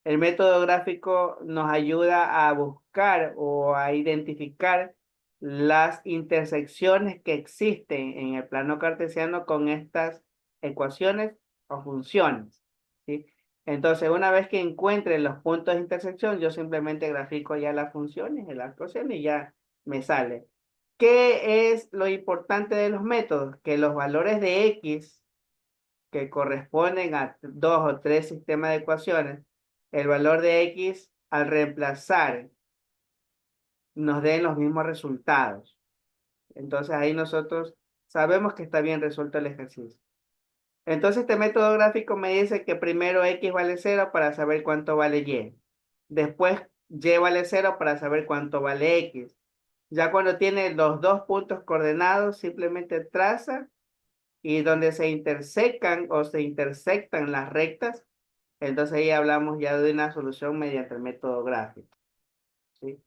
El método gráfico nos ayuda a buscar o a identificar las intersecciones que existen en el plano cartesiano con estas ecuaciones o funciones, ¿sí? Entonces, una vez que encuentre los puntos de intersección, yo simplemente grafico ya las funciones, las ecuaciones y ya me sale. ¿Qué es lo importante de los métodos? Que los valores de x que corresponden a dos o tres sistemas de ecuaciones, el valor de x al reemplazar nos den los mismos resultados. Entonces ahí nosotros sabemos que está bien resuelto el ejercicio. Entonces este método gráfico me dice que primero x vale 0 para saber cuánto vale y. Después y vale 0 para saber cuánto vale x. Ya cuando tiene los dos puntos coordenados, simplemente traza y donde se intersecan o se intersectan las rectas, entonces ahí hablamos ya de una solución mediante el método gráfico, ¿sí?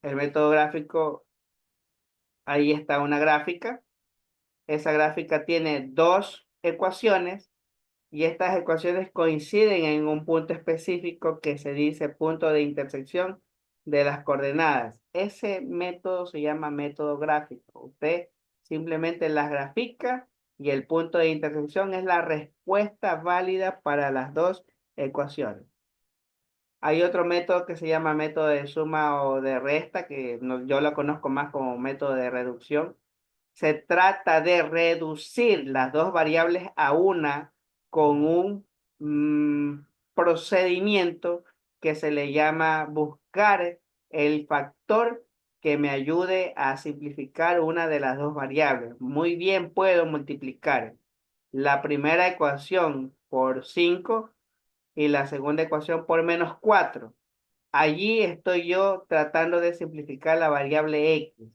El método gráfico, ahí está una gráfica. Esa gráfica tiene dos ecuaciones y estas ecuaciones coinciden en un punto específico que se dice punto de intersección de las coordenadas. Ese método se llama método gráfico. Usted simplemente las grafica y el punto de intersección es la respuesta válida para las dos ecuaciones. Hay otro método que se llama método de suma o de resta, que yo lo conozco más como método de reducción. Se trata de reducir las dos variables a una con un procedimiento que se le llama buscar el factor que me ayude a simplificar una de las dos variables. Muy bien, puedo multiplicar la primera ecuación por 5 y la segunda ecuación por -4. Allí estoy yo tratando de simplificar la variable x.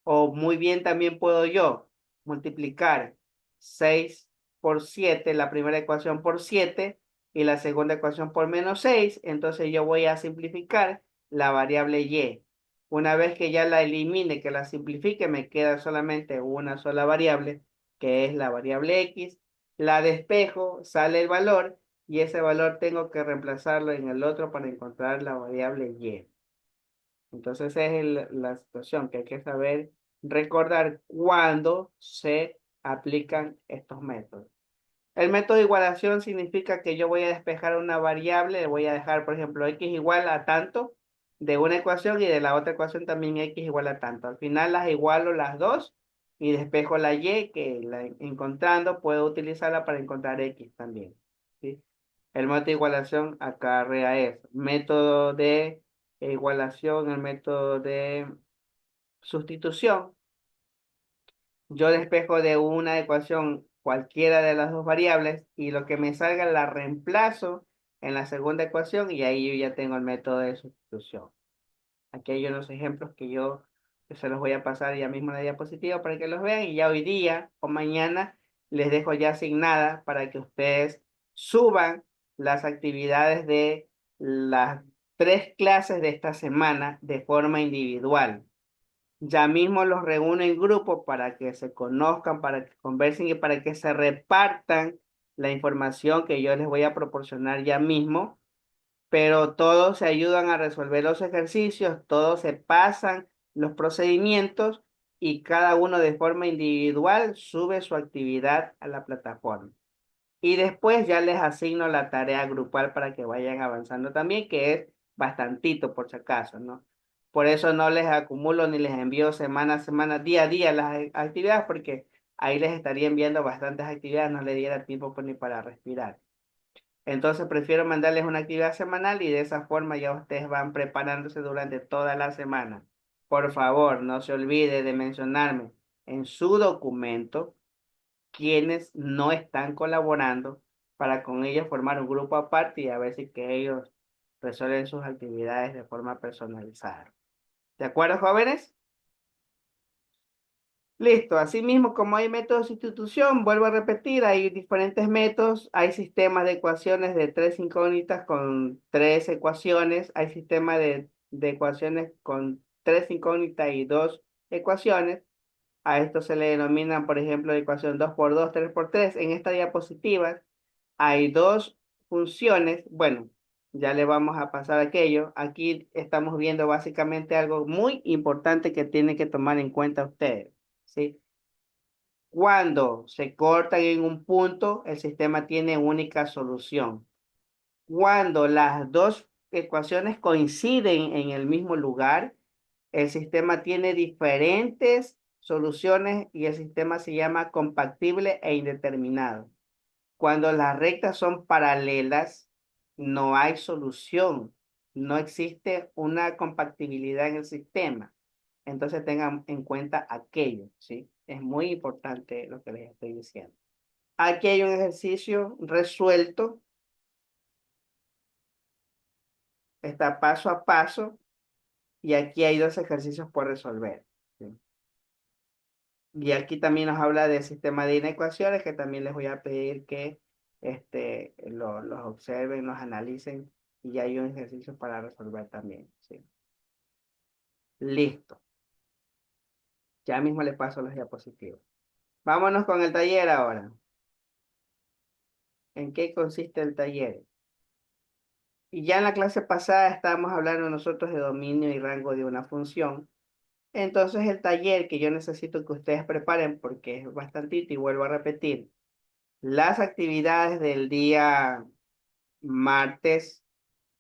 O muy bien también puedo yo multiplicar 6 por 7, la primera ecuación por 7 y la segunda ecuación por -6. Entonces yo voy a simplificar la variable y. Una vez que ya la elimine, que la simplifique, me queda solamente una sola variable, que es la variable x. La despejo, sale el valor, y ese valor tengo que reemplazarlo en el otro para encontrar la variable y. Entonces esa es la situación que hay que saber recordar cuando se aplican estos métodos. El método de igualación significa que yo voy a despejar una variable, le voy a dejar, por ejemplo, x igual a tanto de una ecuación y de la otra ecuación también x igual a tanto. Al final las igualo las dos y despejo la y, que encontrando puedo utilizarla para encontrar x también, ¿sí? El método de igualación acarrea eso. Método de igualación, el método de sustitución. Yo despejo de una ecuación cualquiera de las dos variables y lo que me salga la reemplazo en la segunda ecuación y ahí yo ya tengo el método de sustitución. Aquí hay unos ejemplos que se los voy a pasar ya mismo en la diapositiva para que los vean y ya hoy día o mañana les dejo ya asignada para que ustedes suban las actividades de las 3 clases de esta semana de forma individual. Ya mismo los reúno en grupo para que se conozcan, para que conversen y para que se repartan la información que yo les voy a proporcionar ya mismo, pero todos se ayudan a resolver los ejercicios, todos se pasan los procedimientos y cada uno de forma individual sube su actividad a la plataforma. Y después ya les asigno la tarea grupal para que vayan avanzando también, que es bastantito por si acaso, ¿no? Por eso no les acumulo ni les envío semana a semana, día a día las actividades, porque ahí les estaría enviando bastantes actividades, no les diera tiempo pues, ni para respirar. Entonces prefiero mandarles una actividad semanal y de esa forma ya ustedes van preparándose durante toda la semana. Por favor, no se olvide de mencionarme en su documento quienes no están colaborando para con ellos formar un grupo aparte y a ver si que ellos resuelven sus actividades de forma personalizada. ¿De acuerdo, jóvenes? Listo, asimismo, como hay métodos de sustitución, vuelvo a repetir, hay diferentes métodos, hay sistemas de ecuaciones de 3 incógnitas con 3 ecuaciones, hay sistemas de ecuaciones con 3 incógnitas y 2 ecuaciones. A esto se le denomina, por ejemplo, ecuación 2 por 2, 3 por 3. En esta diapositiva hay dos funciones. Bueno, ya le vamos a pasar aquello. Aquí estamos viendo básicamente algo muy importante que tienen que tomar en cuenta ustedes, ¿sí? Cuando se cortan en un punto, el sistema tiene única solución. Cuando las dos ecuaciones coinciden en el mismo lugar, el sistema tiene diferentes soluciones y el sistema se llama compactible e indeterminado. Cuando las rectas son paralelas, no hay solución, no existe una compatibilidad en el sistema. Entonces tengan en cuenta aquello, ¿sí? Es muy importante lo que les estoy diciendo. Aquí hay un ejercicio resuelto, está paso a paso, y aquí hay 2 ejercicios por resolver, ¿sí? Y aquí también nos habla del sistema de inecuaciones, que también les voy a pedir que los observen, los analicen, y hay un ejercicio para resolver también, ¿sí? Listo. Ya mismo les paso las diapositivas. Vámonos con el taller ahora. ¿En qué consiste el taller? Y ya en la clase pasada estábamos hablando nosotros de dominio y rango de una función. Entonces el taller que yo necesito que ustedes preparen, porque es bastantito y vuelvo a repetir, las actividades del día martes,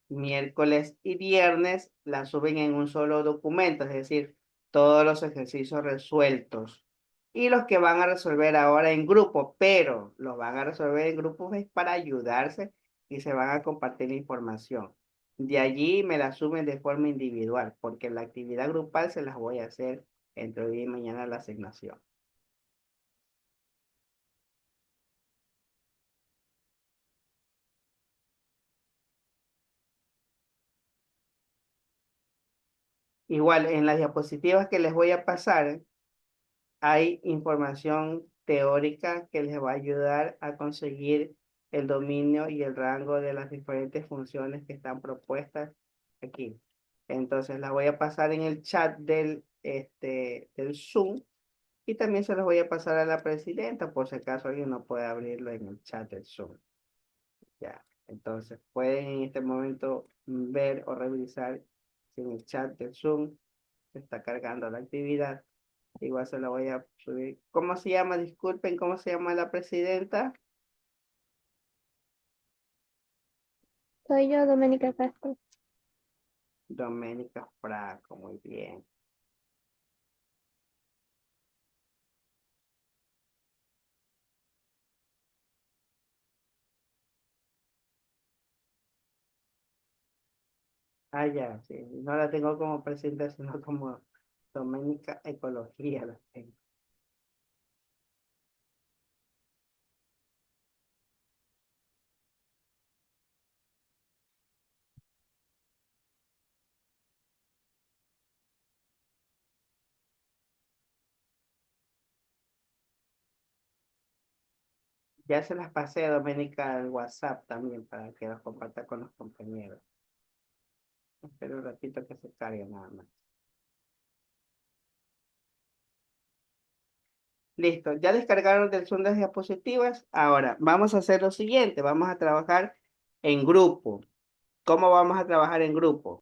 miércoles y viernes las suben en un solo documento, es decir, todos los ejercicios resueltos. Y los que van a resolver ahora en grupo, pero los van a resolver en grupos es para ayudarse y se van a compartir la información. De allí me la suben de forma individual, porque la actividad grupal se las voy a hacer entre hoy y mañana la asignación. Igual, en las diapositivas que les voy a pasar, hay información teórica que les va a ayudar a conseguir el dominio y el rango de las diferentes funciones que están propuestas aquí. Entonces la voy a pasar en el chat del Zoom y también se los voy a pasar a la presidenta por si acaso alguien no puede abrirlo en el chat del Zoom. Ya, entonces pueden en este momento ver o revisar si en el chat del Zoom se está cargando la actividad. Igual se la voy a subir. ¿Cómo se llama? Disculpen, ¿cómo se llama la presidenta? Soy yo, Doménica Castro. Doménica Franco, muy bien. Ah, ya, sí. No la tengo como presidenta, sino como Doménica Ecología la tengo. Ya se las pasé a Doménica al WhatsApp también para que las comparta con los compañeros. Espero un ratito que se cargue nada más. Listo, ya descargaron del Zoom las diapositivas. Ahora, vamos a hacer lo siguiente, vamos a trabajar en grupo. ¿Cómo vamos a trabajar en grupo?